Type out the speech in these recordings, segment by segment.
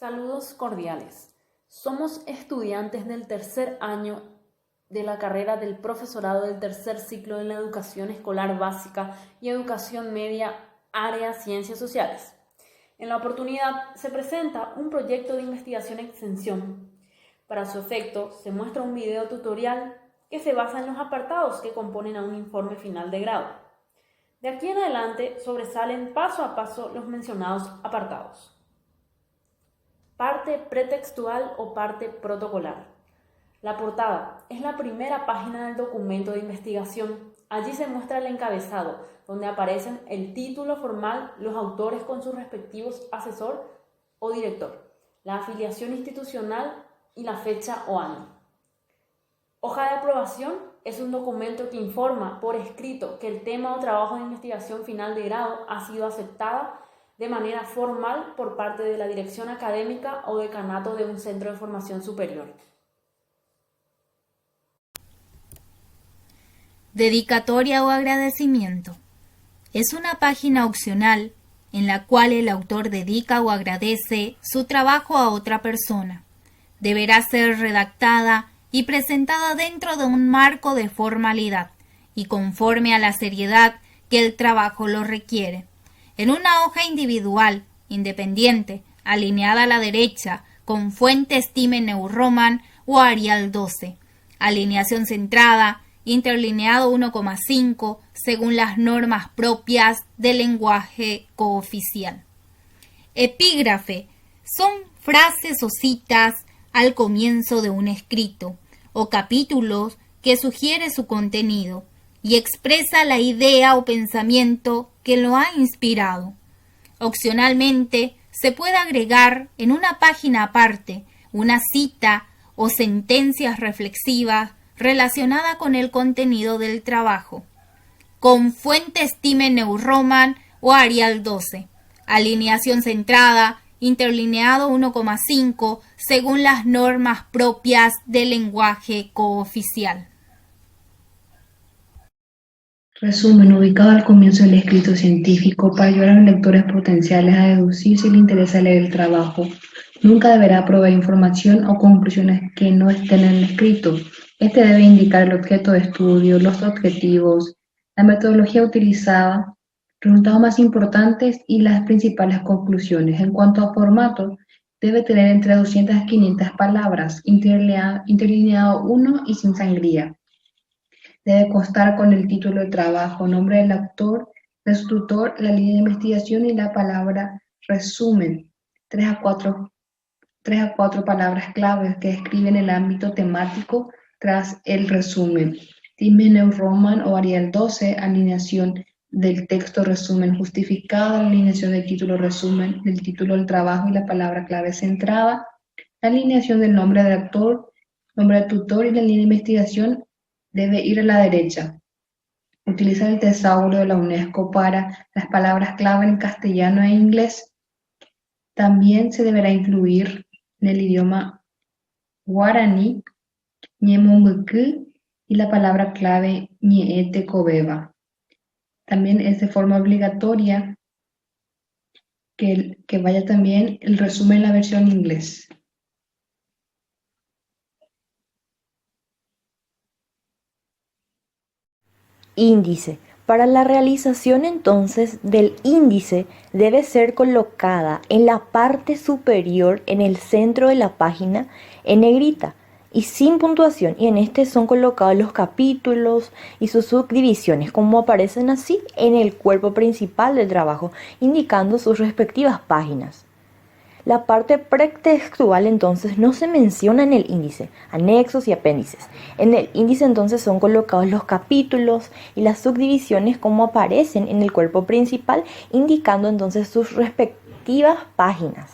Saludos cordiales. Somos estudiantes del tercer año de la carrera del profesorado del tercer ciclo de la educación escolar básica y educación media, área Ciencias Sociales. En la oportunidad se presenta un proyecto de investigación extensión. Para su efecto, se muestra un video tutorial que se basa en los apartados que componen a un informe final de grado. De aquí en adelante sobresalen paso a paso los mencionados apartados. Parte pretextual o parte protocolar. La portada es la primera página del documento de investigación. Allí se muestra el encabezado, donde aparecen el título formal, los autores con sus respectivos asesor o director, la afiliación institucional y la fecha o año. Hoja de aprobación es un documento que informa por escrito que el tema o trabajo de investigación final de grado ha sido aceptada de manera formal por parte de la dirección académica o decanato de un centro de formación superior. Dedicatoria o agradecimiento. Es una página opcional en la cual el autor dedica o agradece su trabajo a otra persona. Deberá ser redactada y presentada dentro de un marco de formalidad y conforme a la seriedad que el trabajo lo requiere. En una hoja individual, independiente, alineada a la derecha, con fuentes Time New Roman o Arial 12. Alineación centrada, interlineado 1,5 según las normas propias del lenguaje cooficial. Epígrafe son frases o citas al comienzo de un escrito o capítulos que sugiere su contenido y expresa la idea o pensamiento que lo ha inspirado. Opcionalmente, se puede agregar en una página aparte una cita o sentencias reflexivas relacionada con el contenido del trabajo, con fuentes Time New Roman o Arial 12, alineación centrada, interlineado 1,5 según las normas propias del lenguaje cooficial. Resumen, ubicado al comienzo del escrito científico para ayudar a los lectores potenciales a deducir si les interesa leer el trabajo. Nunca deberá proveer información o conclusiones que no estén en el escrito. Este debe indicar el objeto de estudio, los objetivos, la metodología utilizada, resultados más importantes y las principales conclusiones. En cuanto a formato, debe tener entre 200 y 500 palabras, interlineado 1 y sin sangría. Debe constar con el título de trabajo, nombre del autor, de su tutor, la línea de investigación y la palabra resumen. 3 a 4 palabras claves que describen el ámbito temático tras el resumen. Time New Roman o Arial 12, alineación del texto resumen justificada, la alineación del título resumen, del título del trabajo y la palabra clave centrada, la alineación del nombre del autor, nombre del tutor y la línea de investigación debe ir a la derecha. Utiliza el tesauro de la UNESCO para las palabras clave en castellano e inglés. También se deberá incluir en el idioma guaraní, ñemungucú y la palabra clave ñeete cobeba. También es de forma obligatoria que vaya también el resumen en la versión inglés. Índice. Para la realización entonces del índice debe ser colocada en la parte superior en el centro de la página en negrita y sin puntuación, y en este son colocados los capítulos y sus subdivisiones como aparecen así en el cuerpo principal del trabajo, indicando sus respectivas páginas. La parte pretextual entonces no se menciona en el índice, anexos y apéndices. En el índice entonces son colocados los capítulos y las subdivisiones como aparecen en el cuerpo principal, indicando entonces sus respectivas páginas.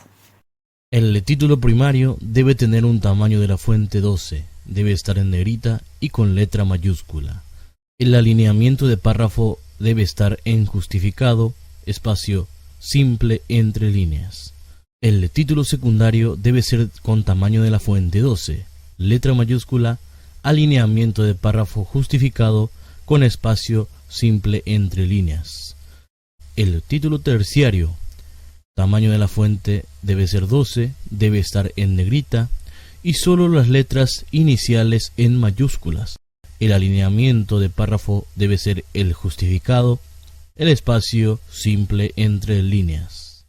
El título primario debe tener un tamaño de la fuente 12, debe estar en negrita y con letra mayúscula. El alineamiento de párrafo debe estar en justificado, espacio simple entre líneas. El título secundario debe ser con tamaño de la fuente 12, letra mayúscula, alineamiento de párrafo justificado con espacio simple entre líneas. El título terciario Tamaño de la fuente debe ser 12, debe estar en negrita y solo las letras iniciales en mayúsculas. El alineamiento de párrafo debe ser el justificado, el espacio simple entre líneas.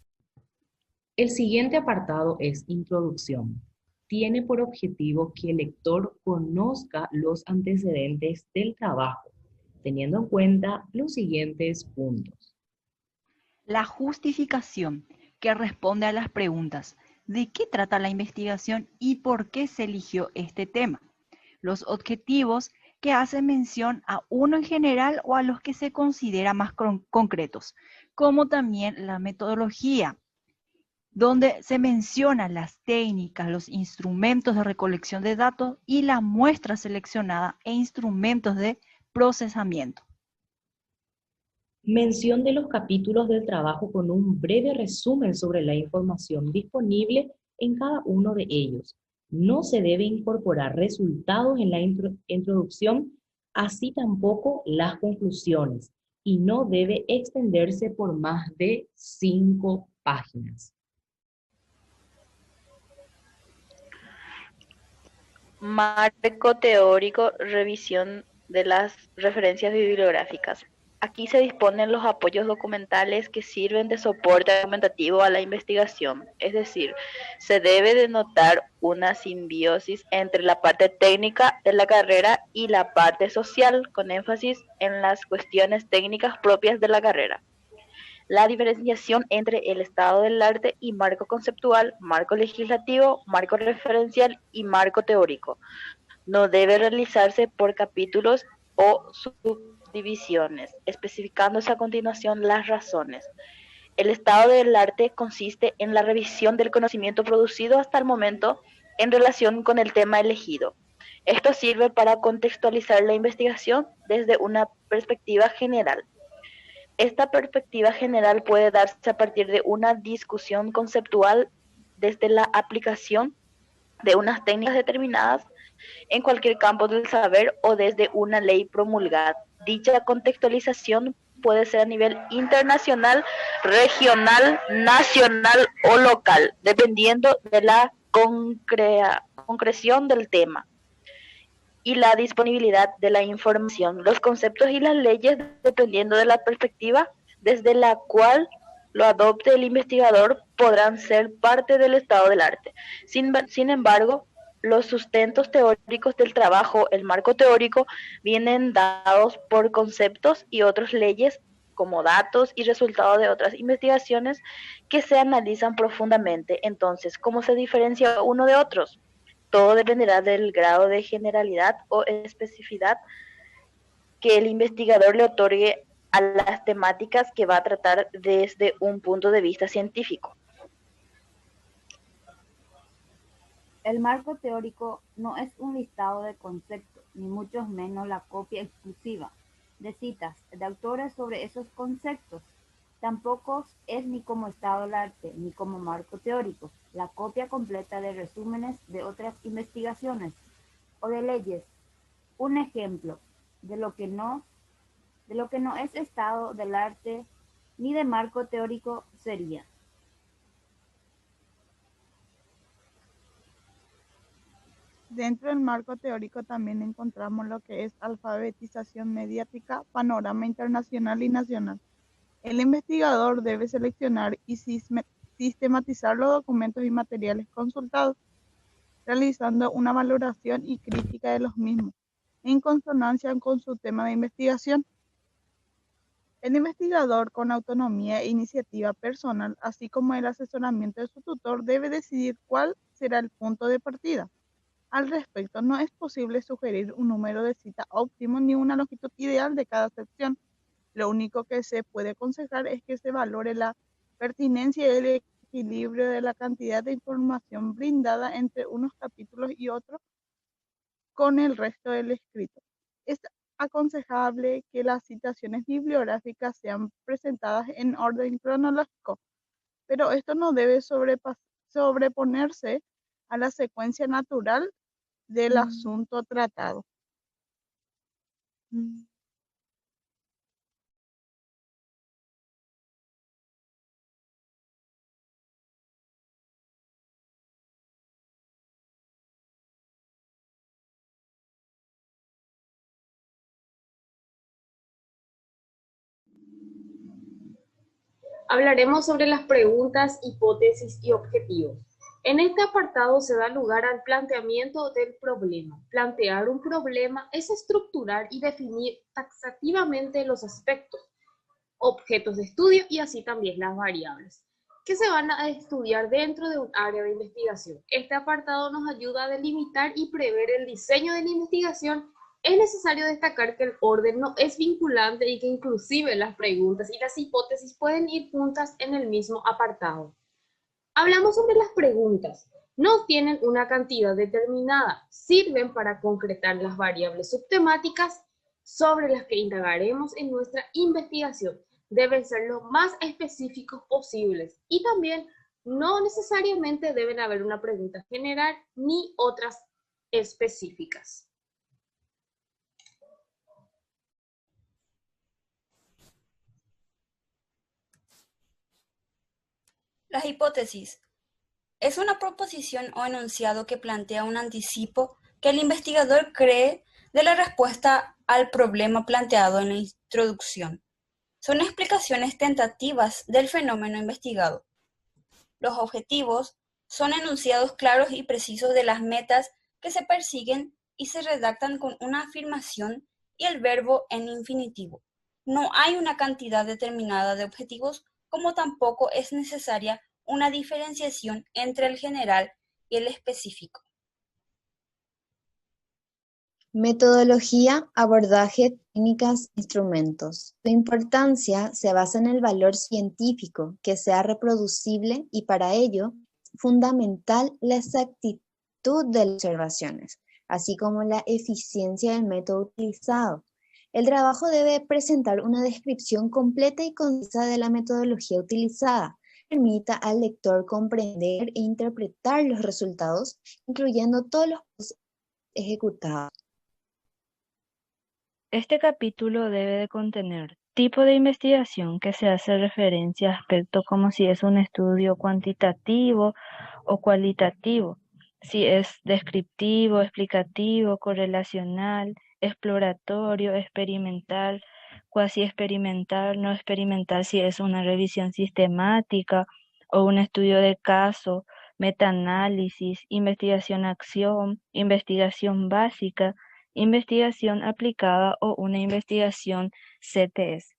El siguiente apartado es Introducción. Tiene por objetivo que el lector conozca los antecedentes del trabajo, teniendo en cuenta los siguientes puntos. La justificación, que responde a las preguntas: ¿de qué trata la investigación y por qué se eligió este tema? Los objetivos, que hacen mención a uno en general o a los que se considera más concretos, como también la metodología, donde se mencionan las técnicas, los instrumentos de recolección de datos y la muestra seleccionada e instrumentos de procesamiento. Mención de los capítulos del trabajo con un breve resumen sobre la información disponible en cada uno de ellos. No se debe incorporar resultados en la introducción, así tampoco las conclusiones, y no debe extenderse por más de 5 páginas. Marco teórico, revisión de las referencias bibliográficas. Aquí se disponen los apoyos documentales que sirven de soporte argumentativo a la investigación, es decir, se debe de notar una simbiosis entre la parte técnica de la carrera y la parte social, con énfasis en las cuestiones técnicas propias de la carrera. La diferenciación entre el estado del arte y marco conceptual, marco legislativo, marco referencial y marco teórico no debe realizarse por capítulos o subdivisiones, especificándose a continuación las razones. El estado del arte consiste en la revisión del conocimiento producido hasta el momento en relación con el tema elegido. Esto sirve para contextualizar la investigación desde una perspectiva general. Esta perspectiva general puede darse a partir de una discusión conceptual desde la aplicación de unas técnicas determinadas en cualquier campo del saber o desde una ley promulgada. Dicha contextualización puede ser a nivel internacional, regional, nacional o local, dependiendo de la concreción del tema y la disponibilidad de la información, los conceptos y las leyes, dependiendo de la perspectiva desde la cual lo adopte el investigador, podrán ser parte del estado del arte. Sin embargo, los sustentos teóricos del trabajo, el marco teórico, vienen dados por conceptos y otras leyes como datos y resultados de otras investigaciones que se analizan profundamente. Entonces, ¿cómo se diferencia uno de otros? Todo dependerá del grado de generalidad o especificidad que el investigador le otorgue a las temáticas que va a tratar desde un punto de vista científico. El marco teórico no es un listado de conceptos, ni mucho menos la copia exclusiva de citas de autores sobre esos conceptos. Tampoco es ni como estado del arte, ni como marco teórico, la copia completa de resúmenes de otras investigaciones o de leyes. Un ejemplo de lo que no es estado del arte ni de marco teórico sería: Dentro del marco teórico también encontramos lo que es alfabetización mediática, panorama internacional y nacional. El investigador debe seleccionar y sistematizar los documentos y materiales consultados, realizando una valoración y crítica de los mismos, en consonancia con su tema de investigación. El investigador, con autonomía e iniciativa personal, así como el asesoramiento de su tutor, debe decidir cuál será el punto de partida. Al respecto, no es posible sugerir un número de cita óptimo ni una longitud ideal de cada sección. Lo único que se puede aconsejar es que se valore la pertinencia y el equilibrio de la cantidad de información brindada entre unos capítulos y otros con el resto del escrito. Es aconsejable que las citaciones bibliográficas sean presentadas en orden cronológico, pero esto no debe sobreponerse a la secuencia natural del asunto tratado. Hablaremos sobre las preguntas, hipótesis y objetivos. En este apartado se da lugar al planteamiento del problema. Plantear un problema es estructurar y definir taxativamente los aspectos, objetos de estudio y así también las variables que se van a estudiar dentro de un área de investigación. Este apartado nos ayuda a delimitar y prever el diseño de la investigación. Es necesario destacar que el orden no es vinculante y que inclusive las preguntas y las hipótesis pueden ir juntas en el mismo apartado. Hablamos sobre las preguntas. No tienen una cantidad determinada, sirven para concretar las variables subtemáticas sobre las que indagaremos en nuestra investigación. Deben ser lo más específicos posibles y también no necesariamente deben haber una pregunta general ni otras específicas. Las hipótesis. Es una proposición o enunciado que plantea un anticipo que el investigador cree de la respuesta al problema planteado en la introducción. Son explicaciones tentativas del fenómeno investigado. Los objetivos son enunciados claros y precisos de las metas que se persiguen y se redactan con una afirmación y el verbo en infinitivo. No hay una cantidad determinada de objetivos, como tampoco es necesaria una diferenciación entre el general y el específico. Metodología, abordaje, técnicas, instrumentos. Su importancia se basa en el valor científico, que sea reproducible y para ello es fundamental la exactitud de las observaciones, así como la eficiencia del método utilizado. El trabajo debe presentar una descripción completa y concisa de la metodología utilizada, permita al lector comprender e interpretar los resultados, incluyendo todos los procesos ejecutados. Este capítulo debe de contener tipo de investigación que se hace referencia a aspectos como si es un estudio cuantitativo o cualitativo, si es descriptivo, explicativo, correlacional, exploratorio, experimental, cuasi experimental, no experimental, si es una revisión sistemática o un estudio de caso, metaanálisis, investigación-acción, investigación básica, investigación aplicada o una investigación CTS.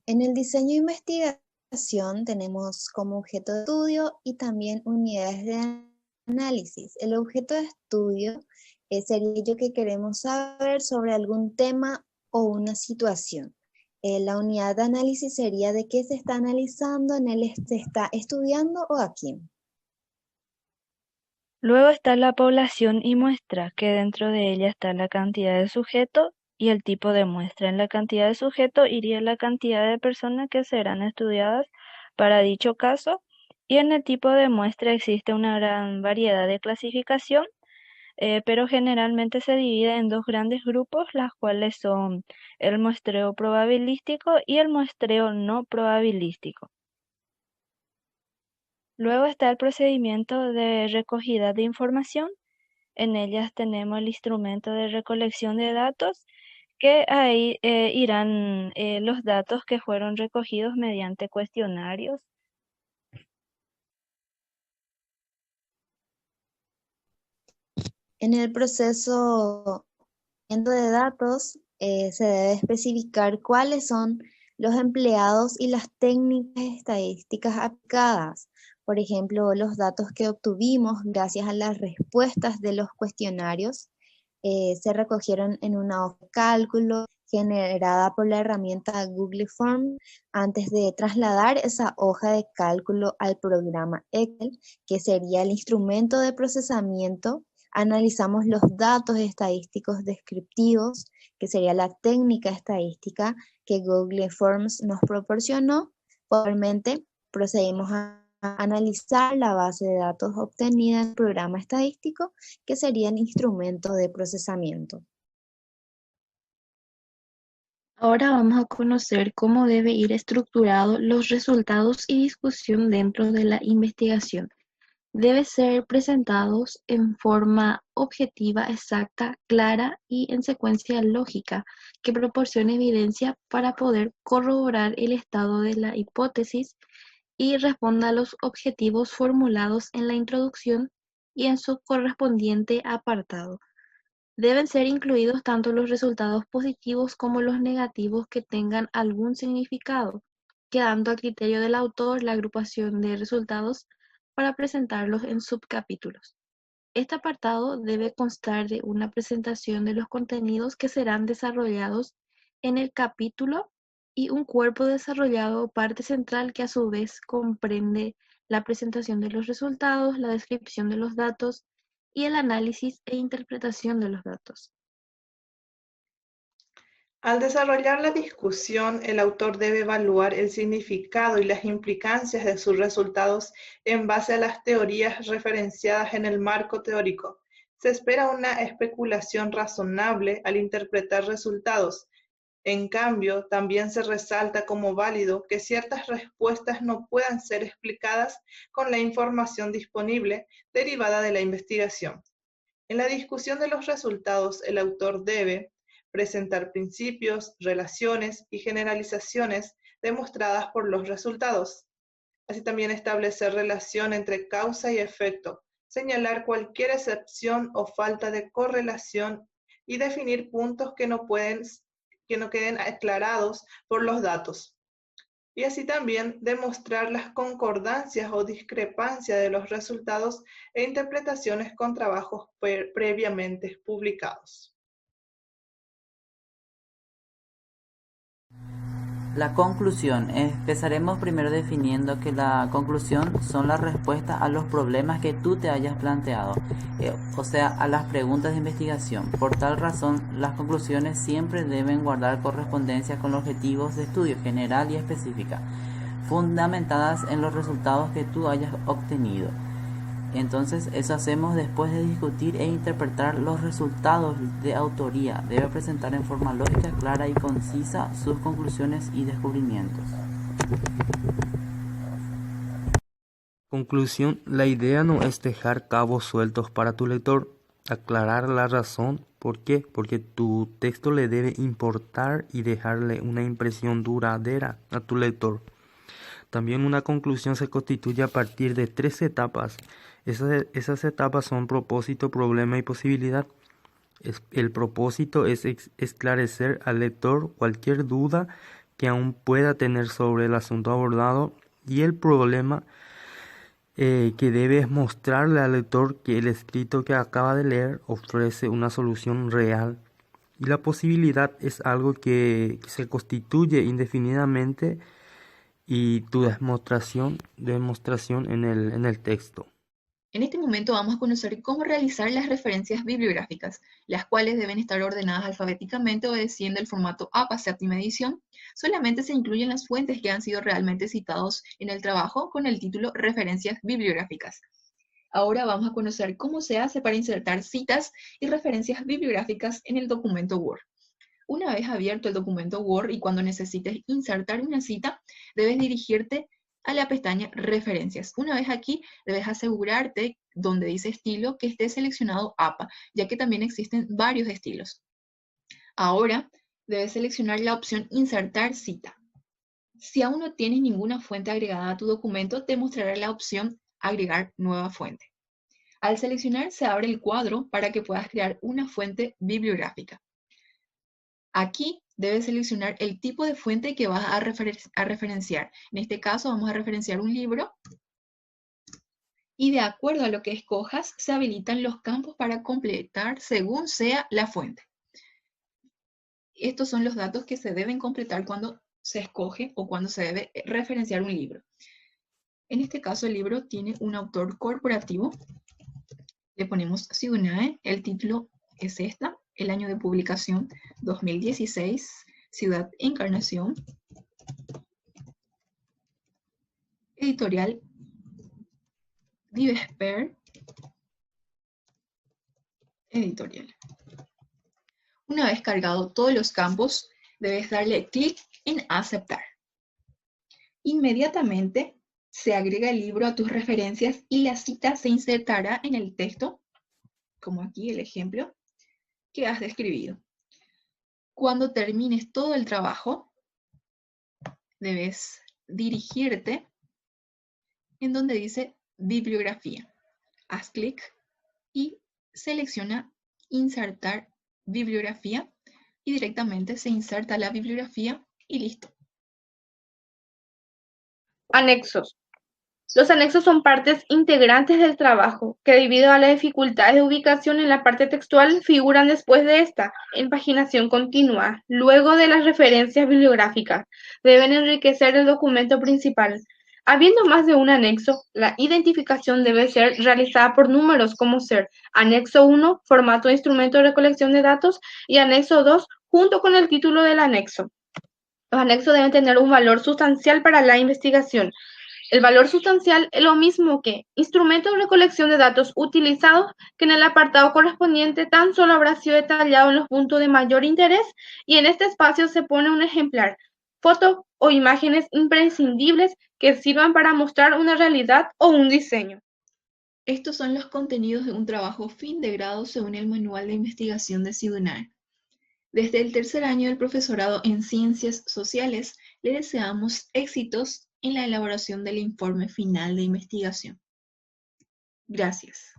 En el diseño de investigación tenemos como objeto de estudio y también unidades de análisis. El objeto de estudio sería aquello que queremos saber sobre algún tema o una situación. La unidad de análisis sería de qué se está analizando, en él se está estudiando o a quién. Luego está la población y muestra, que dentro de ella está la cantidad de sujeto y el tipo de muestra. En la cantidad de sujeto iría la cantidad de personas que serán estudiadas para dicho caso, y en el tipo de muestra existe una gran variedad de clasificación, pero generalmente se divide en dos grandes grupos, las cuales son el muestreo probabilístico y el muestreo no probabilístico. Luego está el procedimiento de recogida de información. En ellas tenemos el instrumento de recolección de datos, que ahí irán los datos que fueron recogidos mediante cuestionarios. En el proceso de datos se debe especificar cuáles son los empleados y las técnicas estadísticas aplicadas. Por ejemplo, los datos que obtuvimos gracias a las respuestas de los cuestionarios se recogieron en una hoja de cálculo generada por la herramienta Google Forms antes de trasladar esa hoja de cálculo al programa Excel, que sería el instrumento de procesamiento. Analizamos los datos estadísticos descriptivos, que sería la técnica estadística que Google Forms nos proporcionó. Posteriormente, procedimos a analizar la base de datos obtenida en el programa estadístico, que sería el instrumento de procesamiento. Ahora vamos a conocer cómo debe ir estructurado los resultados y discusión dentro de la investigación. deben ser presentados en forma objetiva, exacta, clara y en secuencia lógica que proporcione evidencia para poder corroborar el estado de la hipótesis y responda a los objetivos formulados en la introducción y en su correspondiente apartado. Deben ser incluidos tanto los resultados positivos como los negativos que tengan algún significado, quedando a criterio del autor la agrupación de resultados para presentarlos en subcapítulos. Este apartado debe constar de una presentación de los contenidos que serán desarrollados en el capítulo y un cuerpo desarrollado o parte central que a su vez comprende la presentación de los resultados, la descripción de los datos y el análisis e interpretación de los datos. Al desarrollar la discusión, el autor debe evaluar el significado y las implicancias de sus resultados en base a las teorías referenciadas en el marco teórico. Se espera una especulación razonable al interpretar resultados. En cambio, también se resalta como válido que ciertas respuestas no puedan ser explicadas con la información disponible derivada de la investigación. En la discusión de los resultados, el autor debe presentar principios, relaciones y generalizaciones demostradas por los resultados. Así también establecer relación entre causa y efecto, señalar cualquier excepción o falta de correlación y definir puntos que no queden aclarados por los datos. Y así también demostrar las concordancias o discrepancias de los resultados e interpretaciones con trabajos previamente publicados. La conclusión. Empezaremos primero definiendo que la conclusión son las respuestas a los problemas que tú te hayas planteado, o sea, a las preguntas de investigación. Por tal razón, las conclusiones siempre deben guardar correspondencia con los objetivos de estudio general y específica, fundamentadas en los resultados que tú hayas obtenido. Entonces, eso hacemos después de discutir e interpretar los resultados de autoría. Debe presentar en forma lógica, clara y concisa sus conclusiones y descubrimientos. Conclusión: la idea no es dejar cabos sueltos para tu lector, aclarar la razón. ¿Por qué? Porque tu texto le debe importar y dejarle una impresión duradera a tu lector. También una conclusión se constituye a partir de 3 etapas. Esas etapas son propósito, problema y posibilidad. El propósito es esclarecer al lector cualquier duda que aún pueda tener sobre el asunto abordado, y el problema que debe mostrarle al lector que el escrito que acaba de leer ofrece una solución real. Y la posibilidad es algo que se constituye indefinidamente y tu demostración en el texto. En este momento vamos a conocer cómo realizar las referencias bibliográficas, las cuales deben estar ordenadas alfabéticamente obedeciendo el formato APA séptima edición. Solamente se incluyen las fuentes que han sido realmente citados en el trabajo con el título Referencias bibliográficas. Ahora vamos a conocer cómo se hace para insertar citas y referencias bibliográficas en el documento Word. Una vez abierto el documento Word y cuando necesites insertar una cita, debes dirigirte a la pestaña Referencias. Una vez aquí, debes asegurarte, donde dice estilo, que esté seleccionado APA, ya que también existen varios estilos. Ahora, debes seleccionar la opción Insertar cita. Si aún no tienes ninguna fuente agregada a tu documento, te mostrará la opción Agregar nueva fuente. Al seleccionar, se abre el cuadro para que puedas crear una fuente bibliográfica. Aquí debes seleccionar el tipo de fuente que vas a referenciar. En este caso vamos a referenciar un libro y de acuerdo a lo que escojas se habilitan los campos para completar según sea la fuente. Estos son los datos que se deben completar cuando se escoge o cuando se debe referenciar un libro. En este caso el libro tiene un autor corporativo. Le ponemos Ciunae, el título es esta. El año de publicación 2016, Ciudad Encarnación, editorial Divesper, editorial. Una vez cargado todos los campos, debes darle clic en aceptar. Inmediatamente Se agrega el libro a tus referencias y la cita se insertará en el texto, como aquí el ejemplo, que has describido. Cuando termines todo el trabajo, debes dirigirte en donde dice bibliografía. Haz clic y selecciona insertar bibliografía y directamente se inserta la bibliografía y listo. Anexos. Los anexos son partes integrantes del trabajo, que debido a las dificultades de ubicación en la parte textual figuran después de esta, en paginación continua, luego de las referencias bibliográficas. Deben enriquecer el documento principal. Habiendo más de un anexo, la identificación debe ser realizada por números como ser anexo 1, formato de instrumento de recolección de datos, y anexo 2, junto con el título del anexo. Los anexos deben tener un valor sustancial para la investigación. El valor sustancial es lo mismo que instrumento de recolección de datos utilizados, que en el apartado correspondiente tan solo habrá sido detallado en los puntos de mayor interés, y en este espacio se pone un ejemplar, foto o imágenes imprescindibles que sirvan para mostrar una realidad o un diseño. Estos son los contenidos de un trabajo fin de grado según el Manual de Investigación de CIDUNAR. Desde el tercer año del profesorado en Ciencias Sociales, le deseamos éxitos en la elaboración del informe final de investigación. Gracias.